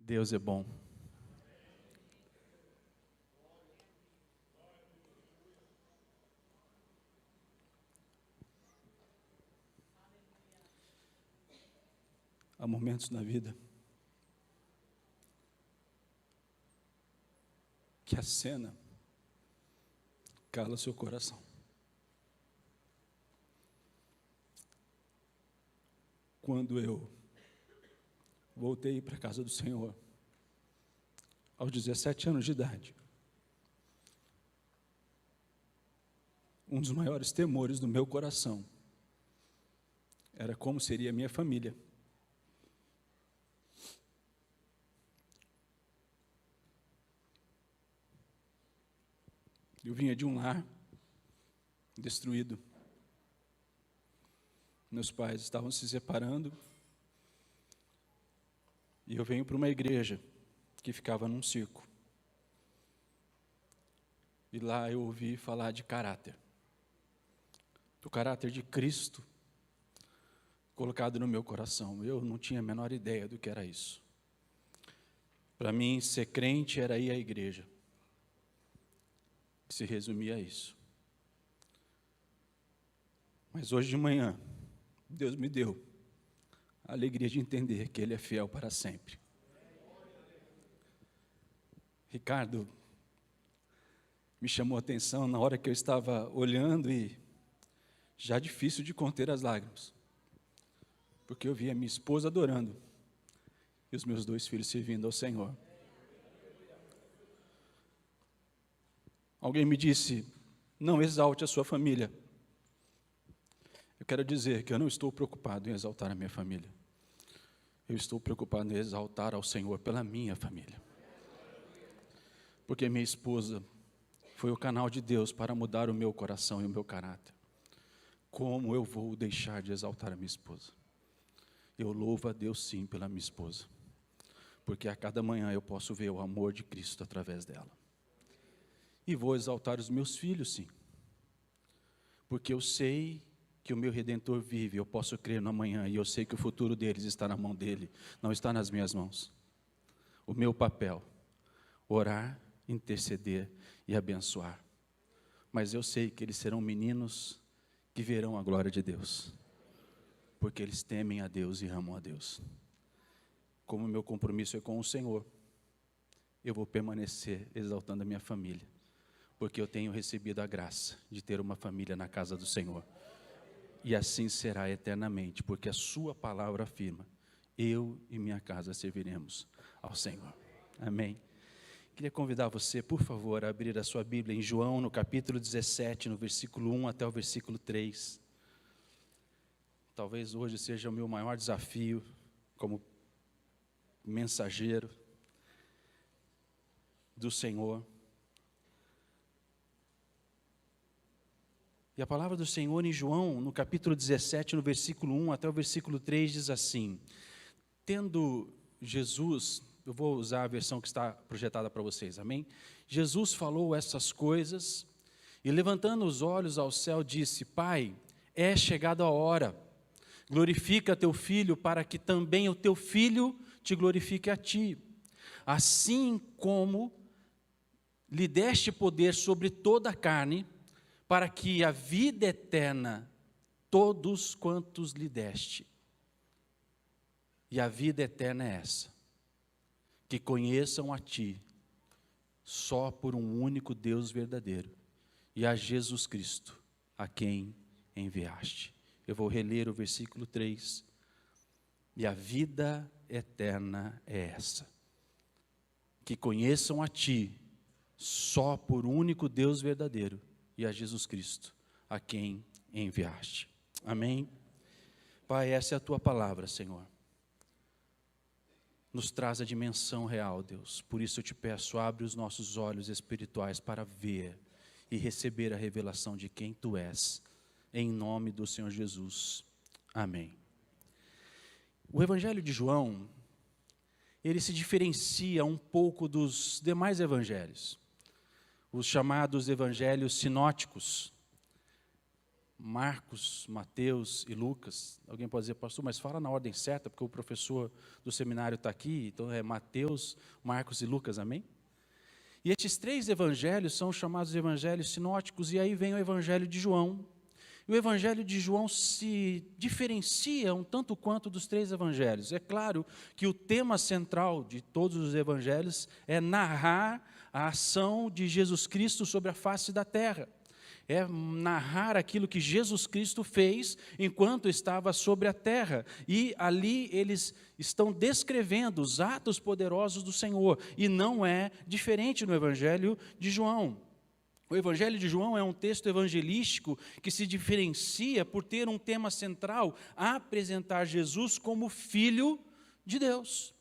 Deus é bom. Há momentos na vida que a cena cala seu coração. Quando eu voltei para a casa do Senhor, aos 17 anos de idade, um dos maiores temores do meu coração era como seria a minha família. Eu vinha de um lar destruído. Meus pais estavam se separando. E eu venho para uma igreja que ficava num circo. E lá eu ouvi falar de caráter. Do caráter de Cristo colocado no meu coração. Eu não tinha a menor ideia do que era isso. Para mim, ser crente era ir à igreja. Se resumia a isso. Mas hoje de manhã, Deus me deu a alegria de entender que Ele é fiel para sempre. Ricardo me chamou a atenção na hora que eu estava olhando e já difícil de conter as lágrimas, porque eu vi a minha esposa adorando e os meus 2 filhos servindo ao Senhor. Alguém me disse, não exalte a sua família. Eu quero dizer que eu não estou preocupado em exaltar a minha família. Eu estou preocupado em exaltar ao Senhor pela minha família. Porque minha esposa foi o canal de Deus para mudar o meu coração e o meu caráter. Como eu vou deixar de exaltar a minha esposa? Eu louvo a Deus sim pela minha esposa. Porque a cada manhã eu posso ver o amor de Cristo através dela. E vou exaltar os meus filhos sim. Porque eu sei que o meu Redentor vive, eu posso crer no amanhã, e eu sei que o futuro deles está na mão dele, não está nas minhas mãos. O meu papel, orar, interceder e abençoar. Mas eu sei que eles serão meninos que verão a glória de Deus, porque eles temem a Deus e amam a Deus. Como o meu compromisso é com o Senhor, eu vou permanecer exaltando a minha família, porque eu tenho recebido a graça de ter uma família na casa do Senhor. E assim será eternamente, porque a sua palavra afirma, eu e minha casa serviremos ao Senhor. Amém. Queria convidar você, por favor, a abrir a sua Bíblia em João, no capítulo 17, no versículo 1 até o versículo 3. Talvez hoje seja o meu maior desafio como mensageiro do Senhor. E a palavra do Senhor em João, no capítulo 17, no versículo 1 até o versículo 3, diz assim: tendo Jesus, eu vou usar a versão que está projetada para vocês, amém? Jesus falou essas coisas, e levantando os olhos ao céu, disse: Pai, é chegada a hora, glorifica teu Filho, para que também o teu Filho te glorifique a ti. Assim como lhe deste poder sobre toda a carne, para que a vida eterna, todos quantos lhe deste. E a vida eterna é essa, que conheçam a ti, só por um único Deus verdadeiro, e a Jesus Cristo, a quem enviaste. Eu vou reler o versículo 3. E a vida eterna é essa, que conheçam a ti, só por um único Deus verdadeiro, e a Jesus Cristo, a quem enviaste. Amém? Pai, essa é a tua palavra, Senhor. Nos traz a dimensão real, Deus. Por isso eu te peço, abre os nossos olhos espirituais para ver e receber a revelação de quem tu és. Em nome do Senhor Jesus. Amém. O Evangelho de João, ele se diferencia um pouco dos demais evangelhos. Os chamados evangelhos sinóticos. Marcos, Mateus e Lucas. Alguém pode dizer, pastor, mas fala na ordem certa, porque o professor do seminário está aqui, então é Mateus, Marcos e Lucas, amém? E esses 3 evangelhos são chamados evangelhos sinóticos, e aí vem o evangelho de João. E o evangelho de João se diferencia um tanto quanto dos 3 evangelhos. É claro que o tema central de todos os evangelhos é narrar a ação de Jesus Cristo sobre a face da terra. É narrar aquilo que Jesus Cristo fez enquanto estava sobre a terra. E ali eles estão descrevendo os atos poderosos do Senhor. E não é diferente no Evangelho de João. O Evangelho de João é um texto evangelístico que se diferencia por ter um tema central, apresentar Jesus como Filho de Deus.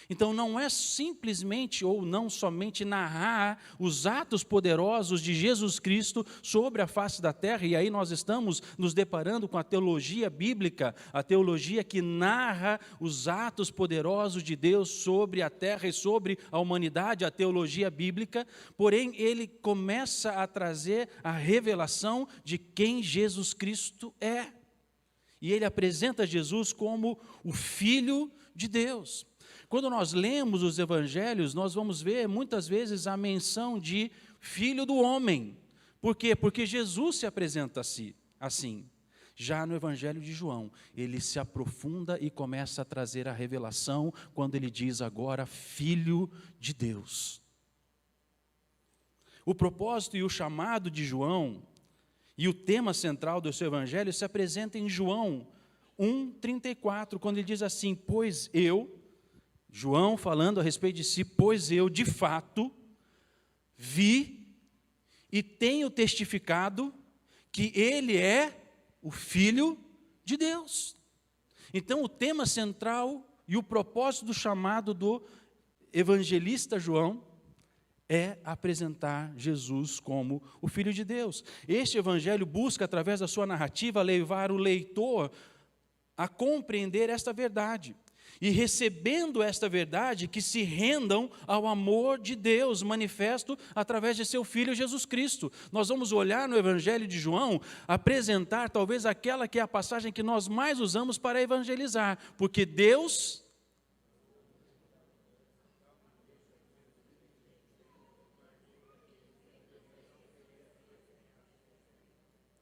Então não é simplesmente ou não somente narrar os atos poderosos de Jesus Cristo sobre a face da terra, e aí nós estamos nos deparando com a teologia bíblica, a teologia que narra os atos poderosos de Deus sobre a terra e sobre a humanidade, a teologia bíblica, porém ele começa a trazer a revelação de quem Jesus Cristo é. E ele apresenta Jesus como o Filho de Deus. Quando nós lemos os evangelhos, nós vamos ver muitas vezes a menção de Filho do Homem. Por quê? Porque Jesus se apresenta assim. Já no evangelho de João, ele se aprofunda e começa a trazer a revelação quando ele diz agora Filho de Deus. O propósito e o chamado de João e o tema central do seu evangelho se apresenta em João 1,34, quando ele diz assim, pois eu, João falando a respeito de si, pois eu, de fato, vi e tenho testificado que ele é o Filho de Deus. Então, o tema central e o propósito do chamado do evangelista João é apresentar Jesus como o Filho de Deus. Este evangelho busca, através da sua narrativa, levar o leitor a compreender esta verdade. E recebendo esta verdade, que se rendam ao amor de Deus, manifesto através de seu Filho Jesus Cristo. Nós vamos olhar no Evangelho de João, apresentar talvez aquela que é a passagem que nós mais usamos para evangelizar, porque Deus...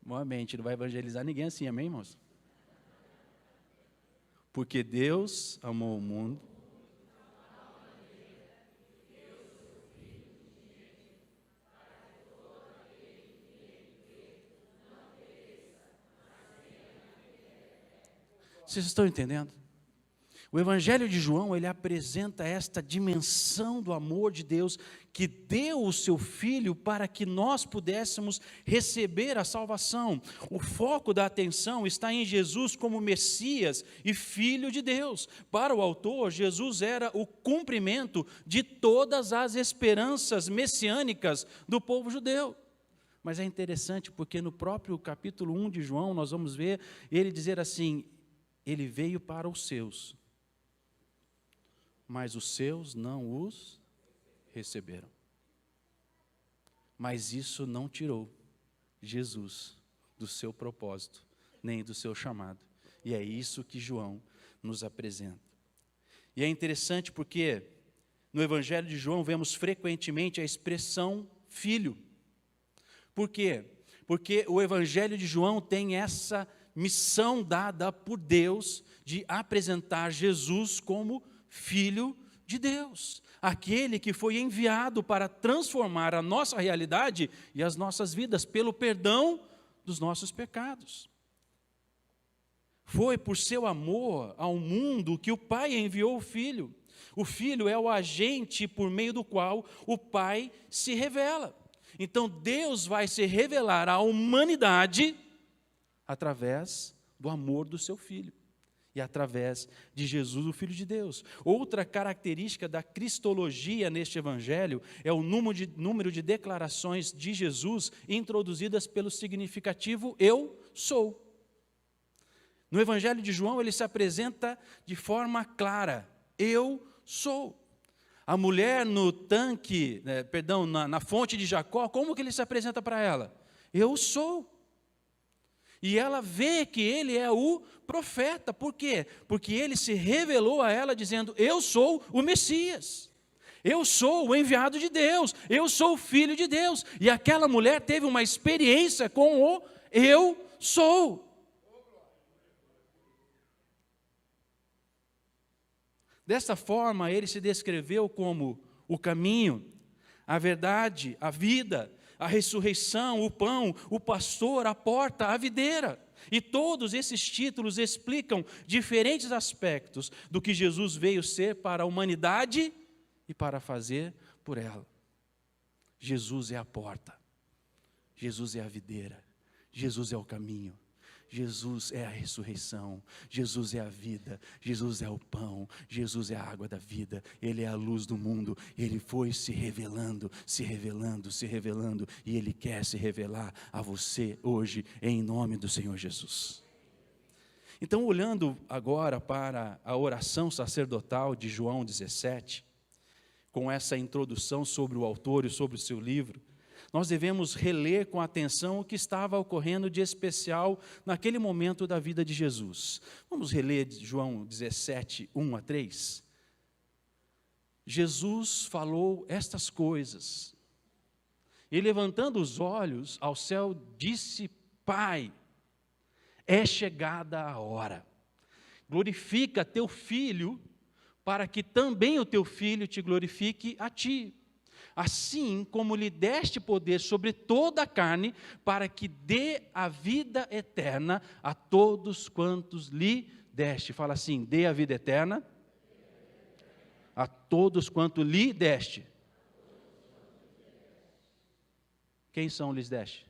Amém, a gente não vai evangelizar ninguém assim, amém, irmãos? Porque Deus amou o mundo. Vocês estão entendendo? O Evangelho de João, ele apresenta esta dimensão do amor de Deus, que deu o seu Filho para que nós pudéssemos receber a salvação. O foco da atenção está em Jesus como Messias e Filho de Deus. Para o autor, Jesus era o cumprimento de todas as esperanças messiânicas do povo judeu. Mas é interessante porque no próprio capítulo 1 de João, nós vamos ver ele dizer assim, ele veio para os seus, mas os seus não os receberam. Mas isso não tirou Jesus do seu propósito, nem do seu chamado. E é isso que João nos apresenta. E é interessante porque no Evangelho de João vemos frequentemente a expressão filho. Por quê? Porque o Evangelho de João tem essa missão dada por Deus de apresentar Jesus como Filho de Deus, aquele que foi enviado para transformar a nossa realidade e as nossas vidas pelo perdão dos nossos pecados. Foi por seu amor ao mundo que o Pai enviou o Filho. O Filho é o agente por meio do qual o Pai se revela. Então Deus vai se revelar à humanidade através do amor do seu Filho. E através de Jesus, o Filho de Deus. Outra característica da cristologia neste evangelho é o número de declarações de Jesus introduzidas pelo significativo eu sou. No evangelho de João ele se apresenta de forma clara, eu sou. A mulher no tanque, na fonte de Jacó, como que ele se apresenta para ela? Eu sou. E ela vê que ele é o profeta. Por quê? Porque ele se revelou a ela dizendo: eu sou o Messias. Eu sou o enviado de Deus. Eu sou o filho de Deus. E aquela mulher teve uma experiência com o eu sou. Dessa forma, ele se descreveu como o caminho, a verdade, a vida, a ressurreição, o pão, o pastor, a porta, a videira. E todos esses títulos explicam diferentes aspectos do que Jesus veio ser para a humanidade e para fazer por ela. Jesus é a porta, Jesus é a videira, Jesus é o caminho, Jesus é a ressurreição, Jesus é a vida, Jesus é o pão, Jesus é a água da vida, Ele é a luz do mundo. Ele foi se revelando, se revelando, se revelando, e Ele quer se revelar a você hoje, em nome do Senhor Jesus. Então, olhando agora para a oração sacerdotal de João 17, com essa introdução sobre o autor e sobre o seu livro, nós devemos reler com atenção o que estava ocorrendo de especial naquele momento da vida de Jesus. Vamos reler João 17, 1 a 3. Jesus falou estas coisas, e levantando os olhos ao céu, disse: Pai, é chegada a hora, glorifica teu filho, para que também o teu filho te glorifique a ti. Assim como lhe deste poder sobre toda a carne, para que dê a vida eterna a todos quantos lhe deste. Fala assim: dê a vida eterna a todos quanto lhe deste. Quem são lhes deste?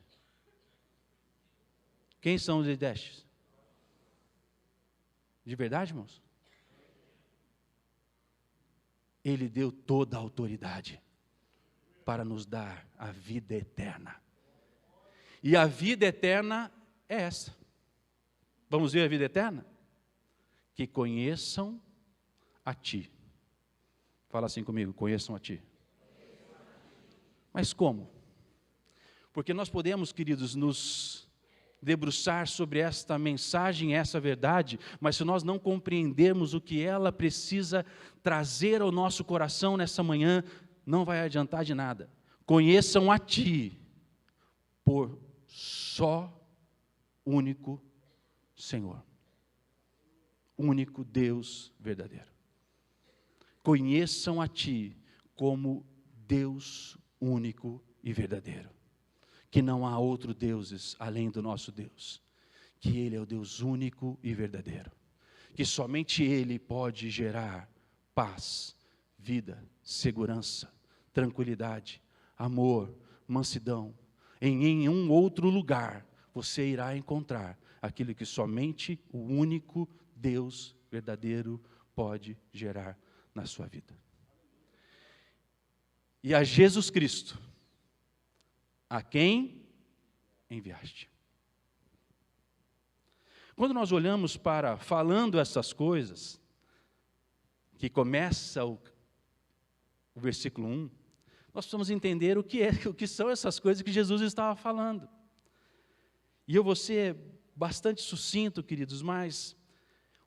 Quem são os lhes deste? De verdade, irmãos? Ele deu toda a autoridade para nos dar a vida eterna. E a vida eterna é essa. Vamos ver a vida eterna? Que conheçam a Ti. Fala assim comigo: conheçam a Ti. Mas como? Porque nós podemos, queridos, nos debruçar sobre esta mensagem, essa verdade, mas se nós não compreendermos o que ela precisa trazer ao nosso coração nessa manhã, não vai adiantar de nada. Conheçam a Ti, por só único Senhor, único Deus verdadeiro. Conheçam a Ti como Deus único e verdadeiro, que não há outro deuses além do nosso Deus, que Ele é o Deus único e verdadeiro, que somente Ele pode gerar paz, vida, segurança, tranquilidade, amor, mansidão. Em nenhum outro lugar você irá encontrar aquilo que somente o único Deus verdadeiro pode gerar na sua vida. E a Jesus Cristo, a quem enviaste. Quando nós olhamos para falando essas coisas, que começa o versículo 1, nós precisamos entender o que são essas coisas que Jesus estava falando. E eu vou ser bastante sucinto, queridos, mas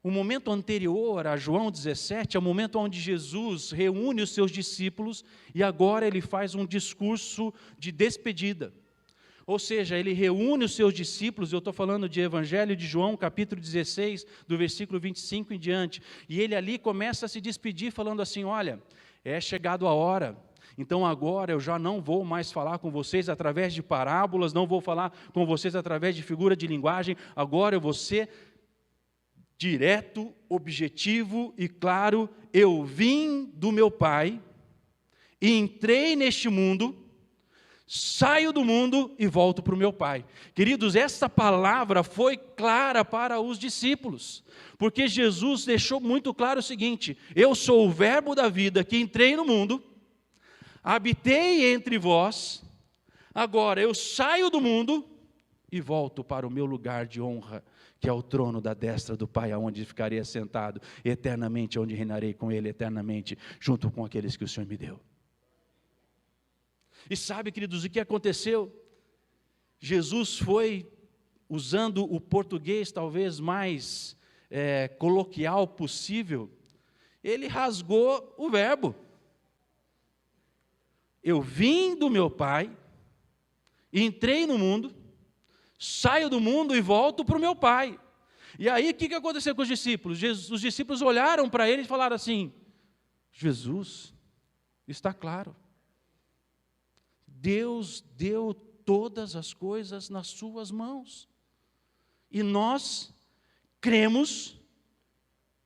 o momento anterior a João 17 é o momento onde Jesus reúne os seus discípulos e agora ele faz um discurso de despedida. Ou seja, ele reúne os seus discípulos, eu estou falando de Evangelho de João, capítulo 16, do versículo 25 em diante, e ele ali começa a se despedir falando assim: olha, é chegado a hora, então agora eu já não vou mais falar com vocês através de parábolas, não vou falar com vocês através de figura de linguagem, agora eu vou ser direto, objetivo e claro. Eu vim do meu Pai, e entrei neste mundo, saio do mundo e volto para o meu Pai. Queridos, essa palavra foi clara para os discípulos, porque Jesus deixou muito claro o seguinte: eu sou o verbo da vida que entrei no mundo, habitei entre vós, agora eu saio do mundo e volto para o meu lugar de honra, que é o trono da destra do Pai, aonde ficarei assentado eternamente, onde reinarei com Ele eternamente, junto com aqueles que o Senhor me deu. E sabe, queridos, o que aconteceu? Jesus foi usando o português talvez mais coloquial possível, ele rasgou o verbo. Eu vim do meu Pai, entrei no mundo, saio do mundo e volto para o meu Pai. E aí, o que aconteceu com os discípulos? Os discípulos olharam para ele e falaram assim: Jesus, está claro, Deus deu todas as coisas nas suas mãos, e nós cremos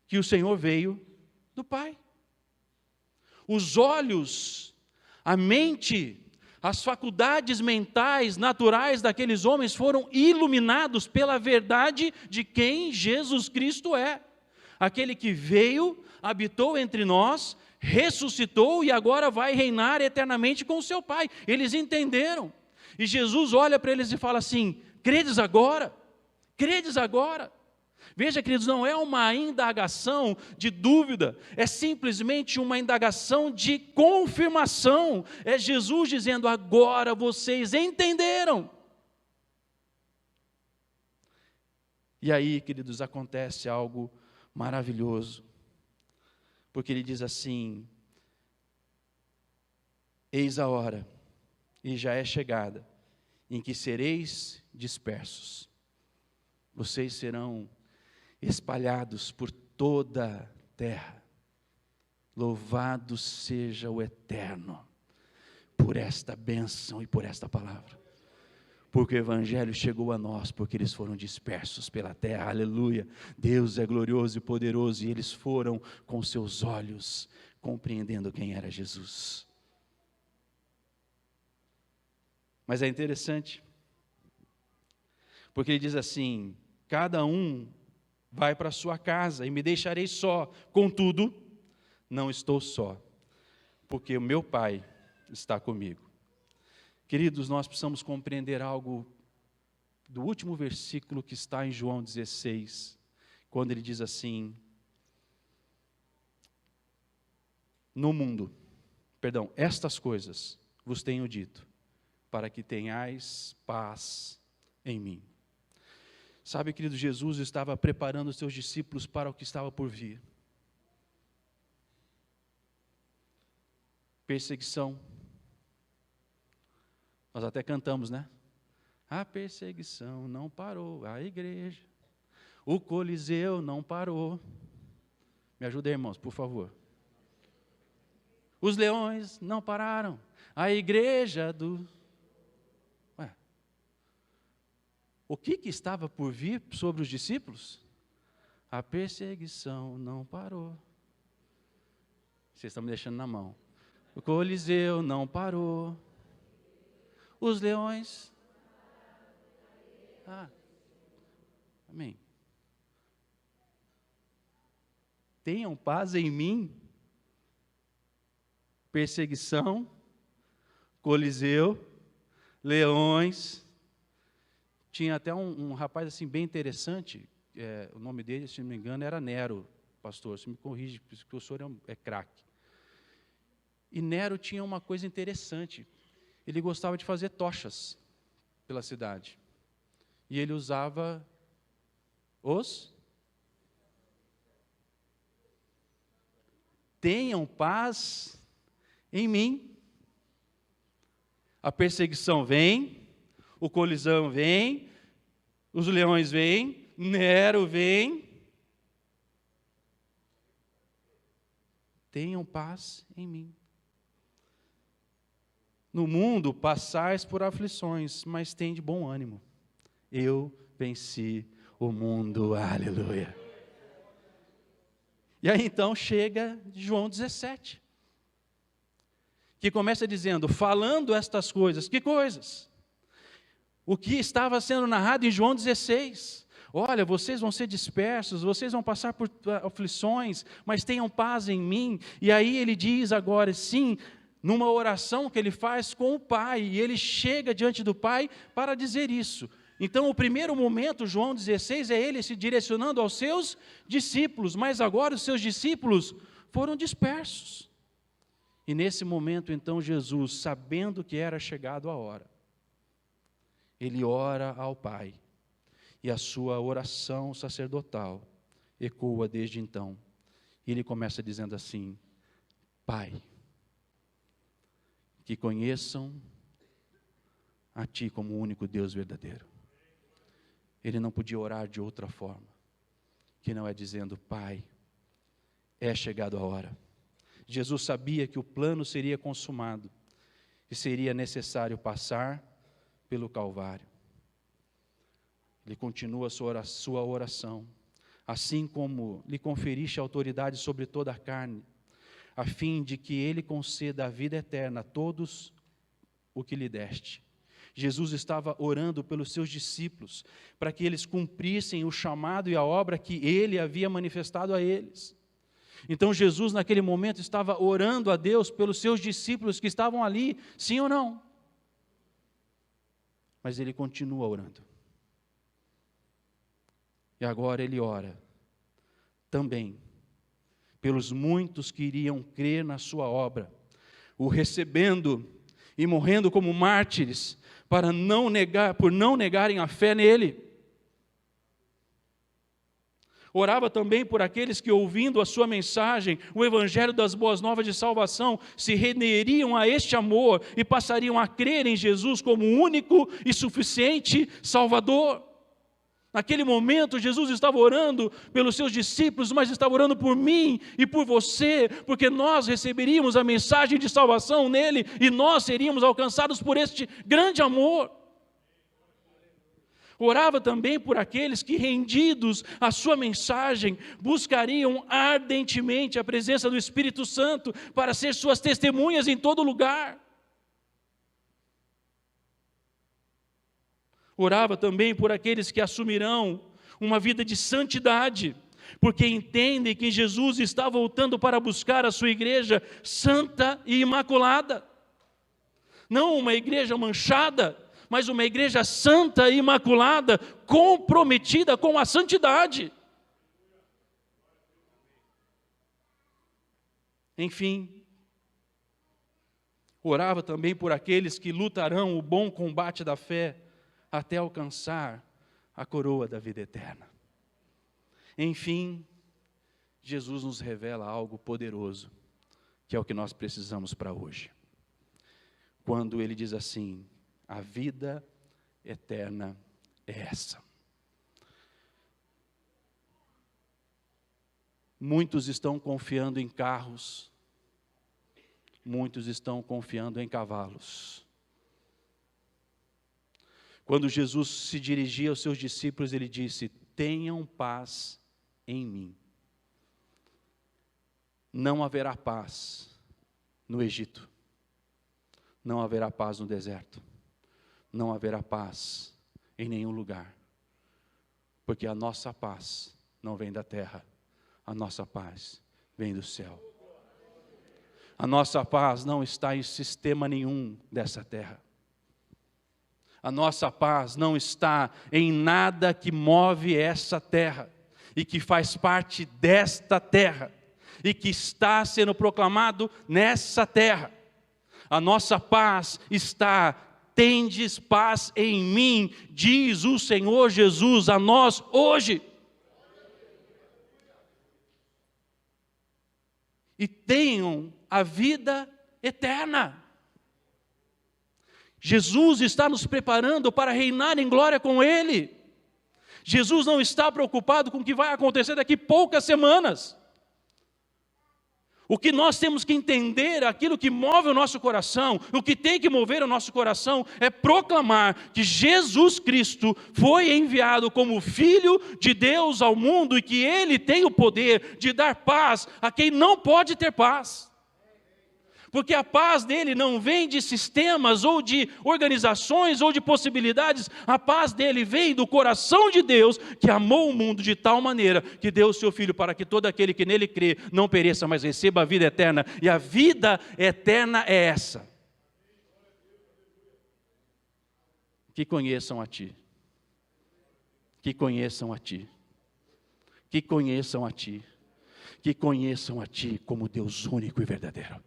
que o Senhor veio do Pai. Os olhos, a mente, as faculdades mentais naturais daqueles homens foram iluminados pela verdade de quem Jesus Cristo é. Aquele que veio, habitou entre nós, ressuscitou e agora vai reinar eternamente com o seu Pai. Eles entenderam. E Jesus olha para eles e fala assim: credes agora? Credes agora? Veja, queridos, não é uma indagação de dúvida, é simplesmente uma indagação de confirmação. É Jesus dizendo: agora vocês entenderam. E aí, queridos, acontece algo maravilhoso, porque ele diz assim: eis a hora, e já é chegada, em que sereis dispersos. Vocês serão espalhados por toda a terra. Louvado seja o Eterno por esta bênção e por esta palavra. Porque o Evangelho chegou a nós, porque eles foram dispersos pela terra. Aleluia! Deus é glorioso e poderoso, e eles foram com seus olhos compreendendo quem era Jesus. Mas é interessante, porque ele diz assim: cada um vai para a sua casa e me deixarei só. Contudo, não estou só, porque o meu Pai está comigo. Queridos, nós precisamos compreender algo do último versículo que está em João 16, quando ele diz assim: estas coisas vos tenho dito, para que tenhais paz em mim. Sabe, querido, Jesus estava preparando os seus discípulos para o que estava por vir. Perseguição. Nós até cantamos, né? A perseguição não parou, a igreja. O Coliseu não parou. Me ajuda, irmãos, por favor. Os leões não pararam, a igreja do... O que estava por vir sobre os discípulos? A perseguição não parou. Vocês estão me deixando na mão. O Coliseu não parou. Os leões... Amém. Tenham paz em mim. Perseguição, Coliseu, leões... Tinha até um rapaz assim bem interessante, o nome dele, se não me engano, era Nero, pastor, você me corrige, porque o senhor é craque. E Nero tinha uma coisa interessante, ele gostava de fazer tochas pela cidade. E ele usava tenham paz em mim. A perseguição vem, o Coliseu vem, os leões vêm, Nero vem. Tenham paz em mim. No mundo passais por aflições, mas tende bom ânimo. Eu venci o mundo, aleluia. E aí então chega João 17, que começa dizendo, falando estas coisas. Que coisas? O que estava sendo narrado em João 16. Olha, vocês vão ser dispersos, vocês vão passar por aflições, mas tenham paz em mim. E aí ele diz agora, sim, numa oração que ele faz com o Pai, e ele chega diante do Pai para dizer isso. Então, o primeiro momento, João 16, é ele se direcionando aos seus discípulos, mas agora os seus discípulos foram dispersos. E nesse momento, então, Jesus, sabendo que era chegado a hora, ele ora ao Pai. E a sua oração sacerdotal ecoa desde então. E ele começa dizendo assim: Pai, que conheçam a Ti como o único Deus verdadeiro. Ele não podia orar de outra forma, que não é dizendo: Pai, é chegado a hora. Jesus sabia que o plano seria consumado e seria necessário passar pelo Calvário. Ele continua a sua oração, assim como lhe conferiste autoridade sobre toda a carne, a fim de que Ele conceda a vida eterna a todos o que lhe deste. Jesus estava orando pelos seus discípulos, para que eles cumprissem o chamado e a obra que Ele havia manifestado a eles. Então Jesus naquele momento estava orando a Deus pelos seus discípulos que estavam ali, sim ou não? Mas Ele continua orando. E agora Ele ora também pelos muitos que iriam crer na sua obra, o recebendo e morrendo como mártires, por não negarem a fé nele. Orava também por aqueles que, ouvindo a sua mensagem, o evangelho das boas novas de salvação, se renderiam a este amor e passariam a crer em Jesus como único e suficiente Salvador. Naquele momento, Jesus estava orando pelos seus discípulos, mas estava orando por mim e por você, porque nós receberíamos a mensagem de salvação nele e nós seríamos alcançados por este grande amor. Orava também por aqueles que, rendidos à sua mensagem, buscariam ardentemente a presença do Espírito Santo para ser suas testemunhas em todo lugar. Orava também por aqueles que assumirão uma vida de santidade, porque entendem que Jesus está voltando para buscar a sua igreja santa e imaculada. Não uma igreja manchada, mas uma igreja santa e imaculada, comprometida com a santidade. Enfim, orava também por aqueles que lutarão o bom combate da fé, até alcançar a coroa da vida eterna. Enfim, Jesus nos revela algo poderoso, que é o que nós precisamos para hoje. Quando Ele diz assim: a vida eterna é essa. Muitos estão confiando em carros, muitos estão confiando em cavalos. Quando Jesus se dirigia aos seus discípulos, Ele disse: tenham paz em mim. Não haverá paz no Egito, não haverá paz no deserto, não haverá paz em nenhum lugar, porque a nossa paz não vem da terra, a nossa paz vem do céu. A nossa paz não está em sistema nenhum dessa terra. A nossa paz não está em nada que move essa terra e que faz parte desta terra e que está sendo proclamado nessa terra. A nossa paz está: tendes paz em mim, diz o Senhor Jesus a nós hoje. E tenham a vida eterna. Jesus está nos preparando para reinar em glória com Ele. Jesus não está preocupado com o que vai acontecer daqui poucas semanas. O que nós temos que entender, aquilo que move o nosso coração, o que tem que mover o nosso coração, é proclamar que Jesus Cristo foi enviado como Filho de Deus ao mundo e que Ele tem o poder de dar paz a quem não pode ter paz. Porque a paz dele não vem de sistemas, ou de organizações, ou de possibilidades. A paz dele vem do coração de Deus, que amou o mundo de tal maneira, que deu o seu Filho para que todo aquele que nele crê não pereça, mas receba a vida eterna. E a vida eterna é essa: que conheçam a Ti, que conheçam a Ti, que conheçam a Ti, que conheçam a Ti como Deus único e verdadeiro.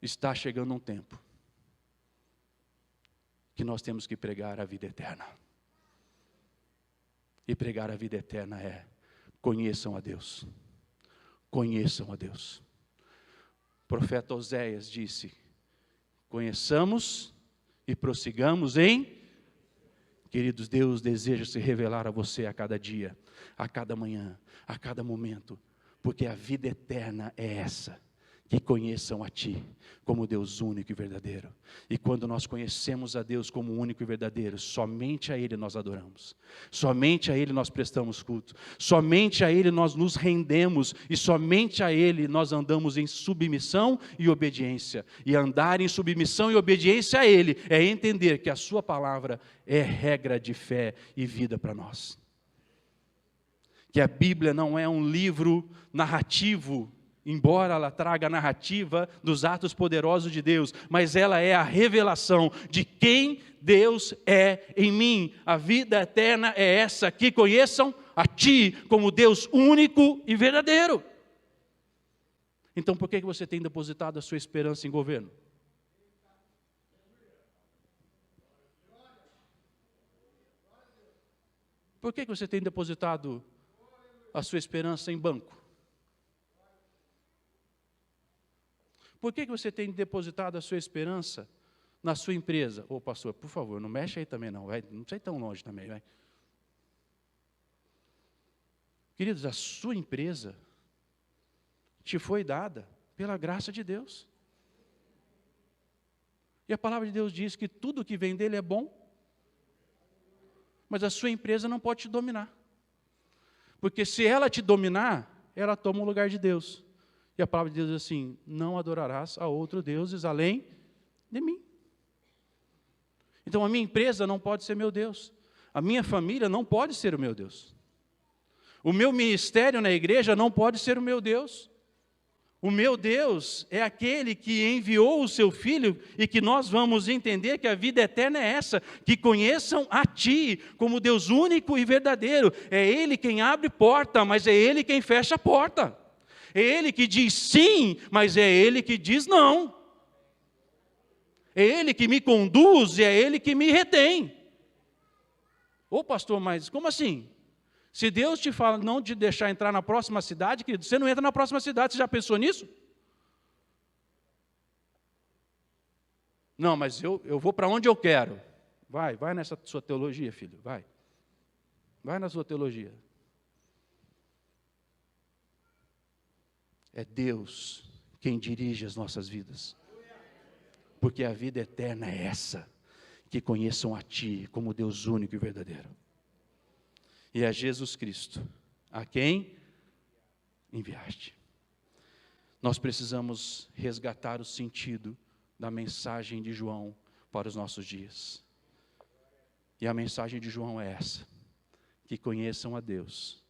Está chegando um tempo que nós temos que pregar a vida eterna. E pregar a vida eterna é: conheçam a Deus. Conheçam a Deus. O profeta Oséias disse: conheçamos e prossigamos em... Queridos, Deus deseja se revelar a você a cada dia, a cada manhã, a cada momento, porque a vida eterna é essa: que conheçam a Ti como Deus único e verdadeiro. E quando nós conhecemos a Deus como único e verdadeiro, somente a Ele nós adoramos, somente a Ele nós prestamos culto, somente a Ele nós nos rendemos, e somente a Ele nós andamos em submissão e obediência. E andar em submissão e obediência a Ele é entender que a Sua palavra é regra de fé e vida para nós. Que a Bíblia não é um livro narrativo, embora ela traga a narrativa dos atos poderosos de Deus, mas ela é a revelação de quem Deus é em mim. A vida eterna é essa: que conheçam a Ti como Deus único e verdadeiro. Então por que você tem depositado a sua esperança em governo? Por que você tem depositado a sua esperança em banco? Por que você tem depositado a sua esperança na sua empresa? Ô pastor, por favor, não mexe aí também não, vai. Não sei tão longe também, vai. Queridos, a sua empresa te foi dada pela graça de Deus. E a palavra de Deus diz que tudo que vem dele é bom, mas a sua empresa não pode te dominar. Porque se ela te dominar, ela toma o lugar de Deus. E a palavra de Deus diz assim: não adorarás a outros deuses além de mim. Então a minha empresa não pode ser meu Deus. A minha família não pode ser o meu Deus. O meu ministério na igreja não pode ser o meu Deus. O meu Deus é aquele que enviou o seu Filho, e que nós vamos entender que a vida eterna é essa: que conheçam a Ti como Deus único e verdadeiro. É Ele quem abre porta, mas é Ele quem fecha a porta. É Ele que diz sim, mas é Ele que diz não. É Ele que me conduz e é Ele que me retém. Ô pastor, mas como assim? Se Deus te fala não te deixar entrar na próxima cidade, querido, você não entra na próxima cidade. Você já pensou nisso? Não, mas eu vou para onde eu quero. Vai nessa sua teologia, filho, vai. Vai na sua teologia. É Deus quem dirige as nossas vidas. Porque a vida eterna é essa: que conheçam a Ti como Deus único e verdadeiro. E a Jesus Cristo, a quem enviaste. Nós precisamos resgatar o sentido da mensagem de João para os nossos dias. E a mensagem de João é essa: que conheçam a Deus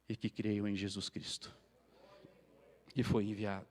e que creiam em Jesus Cristo, que foi enviado.